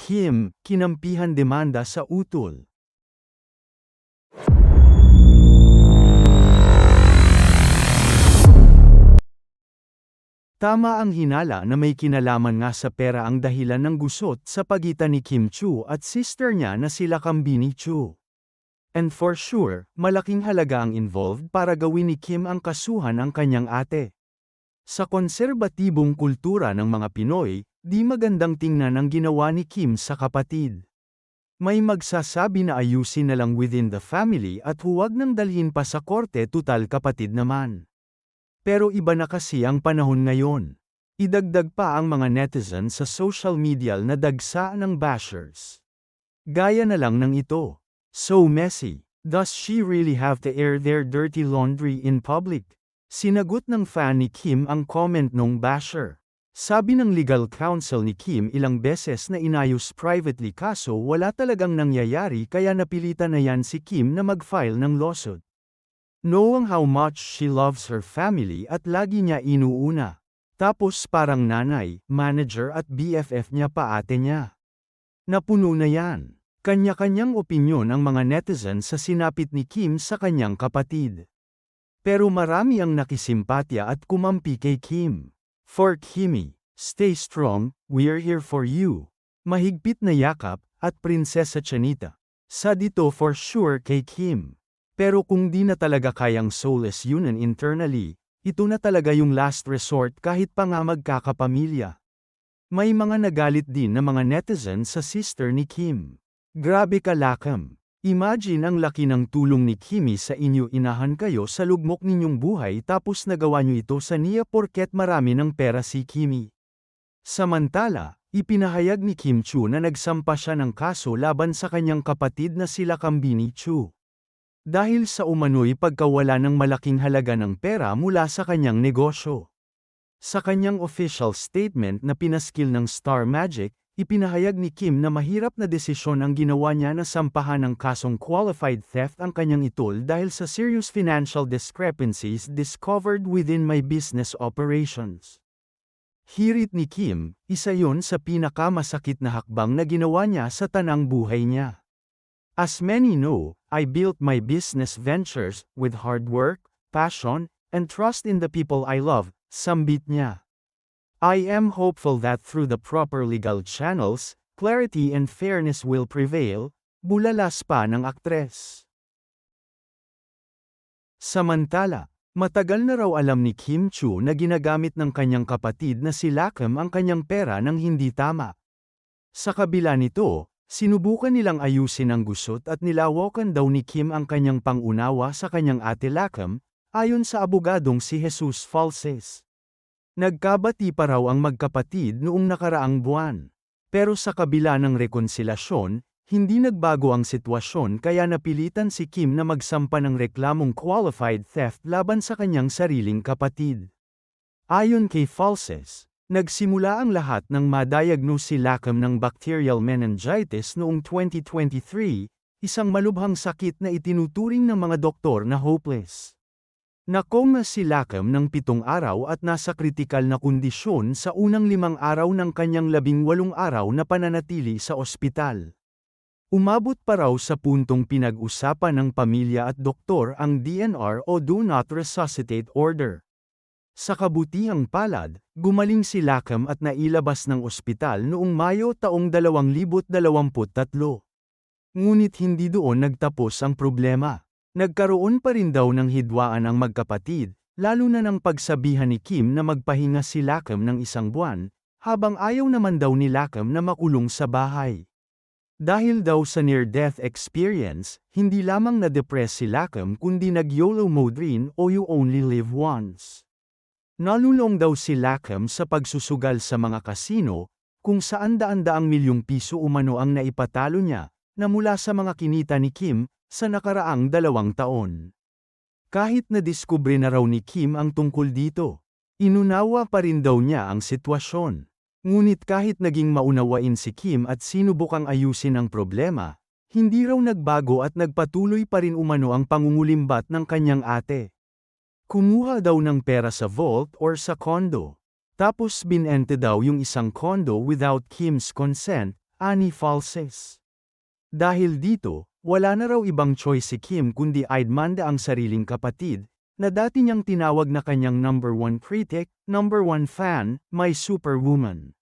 Kim, kinampihan demanda sa utol. Tama ang hinala na may kinalaman nga sa pera ang dahilan ng gusot sa pagitan ni Kim Chu at sister niya na sila Kambini Chu. And for sure, malaking halaga ang involved para gawin ni Kim ang kasuhan ang kanyang ate. Sa konserbatibong kultura ng mga Pinoy, di magandang tingnan ang ginawa ni Kim sa kapatid. May magsasabi na ayusin na lang within the family at huwag nang dalhin pa sa korte, tutal kapatid naman. Pero iba na kasi ang panahon ngayon. Idagdag pa ang mga netizen sa social media na dagsa ng bashers. Gaya na lang ng ito. So messy. Does she really have to air their dirty laundry in public? Sinagot ng fan ni Kim ang comment nung basher. Sabi ng legal counsel ni Kim ilang beses na inayos privately kaso wala talagang nangyayari kaya napilitan na yan si Kim na mag-file ng lawsuit. Knowing how much she loves her family at lagi niya inuuna. Tapos parang nanay, manager at BFF niya pa ate niya. Napuno na yan. Kanya-kanyang opinyon ang mga netizen sa sinapit ni Kim sa kanyang kapatid. Pero marami ang nakisimpatya at kumampi kay Kim. For Kimmy, stay strong, we're here for you. Mahigpit na yakap, at Prinsesa Chanita. Sa dito for sure kay Kim. Pero kung di na talaga kayang soulless union internally, ito na talaga yung last resort kahit pa nga magkakapamilya. May mga nagalit din na mga netizen sa sister ni Kim. Grabe ka Lakam. Imagine ang laki ng tulong ni Kimmy sa inyo, inahan kayo sa lugmok ninyong buhay tapos nagawa nyo ito sa niya porket marami ng pera si Kimmy. Samantala, ipinahayag ni Kim Chu na nagsampa siya ng kaso laban sa kanyang kapatid na sila Kambini Chu. Dahil sa umano'y pagkawala ng malaking halaga ng pera mula sa kanyang negosyo. Sa kanyang official statement na pinaskil ng Star Magic, ipinahayag ni Kim na mahirap na desisyon ang ginawa niya na sampahan ng kasong qualified theft ang kanyang itol dahil sa serious financial discrepancies discovered within my business operations. Hirit ni Kim, isa yon sa pinakamasakit na hakbang na ginawa niya sa tanang buhay niya. As many know, I built my business ventures with hard work, passion, and trust in the people I love, sambit niya. I am hopeful that through the proper legal channels, clarity and fairness will prevail, bulalas pa ng aktres. Samantala, matagal na raw alam ni Kim Chu na ginagamit ng kanyang kapatid na si Lakam ang kanyang pera nang hindi tama. Sa kabila nito, sinubukan nilang ayusin ang gusot at nilawakan daw ni Kim ang kanyang pangunawa sa kanyang ate Lakam, ayon sa abogadong si Jesus Falses. Nagkabati pa raw ang magkapatid noong nakaraang buwan. Pero sa kabila ng rekonsilasyon, hindi nagbago ang sitwasyon kaya napilitan si Kim na magsampa ng reklamong qualified theft laban sa kanyang sariling kapatid. Ayon kay Falses, nagsimula ang lahat nang ma-diagnose si Lakam ng bacterial meningitis noong 2023, isang malubhang sakit na itinuturing ng mga doktor na hopeless. Nakoma si Lakam ng 7 araw at nasa kritikal na kondisyon sa unang 5 araw ng kanyang 18 araw na pananatili sa ospital. Umabot pa raw sa puntong pinag-usapan ng pamilya at doktor ang DNR o Do Not Resuscitate Order. Sa kabutihang palad, gumaling si Lakam at nailabas ng ospital noong Mayo taong 2023. Ngunit hindi doon nagtapos ang problema. Nagkaroon pa rin daw ng hidwaan ang magkapatid, lalo na nang pagsabihan ni Kim na magpahinga si Lakam ng 1 buwan, habang ayaw naman daw ni Lakam na makulong sa bahay. Dahil daw sa near-death experience, hindi lamang na-depress si Lakam kundi nag-YOLO mode rin o you only live once. Nalulong daw si Lakam sa pagsusugal sa mga kasino, kung saan daan-daang milyong piso umano ang naipatalo niya, na mula sa mga kinita ni Kim, sa nakaraang 2 taon. Kahit nadiskubre na raw ni Kim ang tungkol dito, inunawa pa rin daw niya ang sitwasyon. Ngunit kahit naging maunawain si Kim at sinubukang ayusin ang problema, hindi raw nagbago at nagpatuloy pa rin umano ang pangungulimbat ng kanyang ate. Kumuha daw ng pera sa vault or sa condo. Tapos binente daw yung isang condo without Kim's consent, ani Falses. Dahil dito, wala na raw ibang choice si Kim kundi idmanda ang sariling kapatid, na dati niyang tinawag na kanyang #1 critic, #1 fan, my superwoman.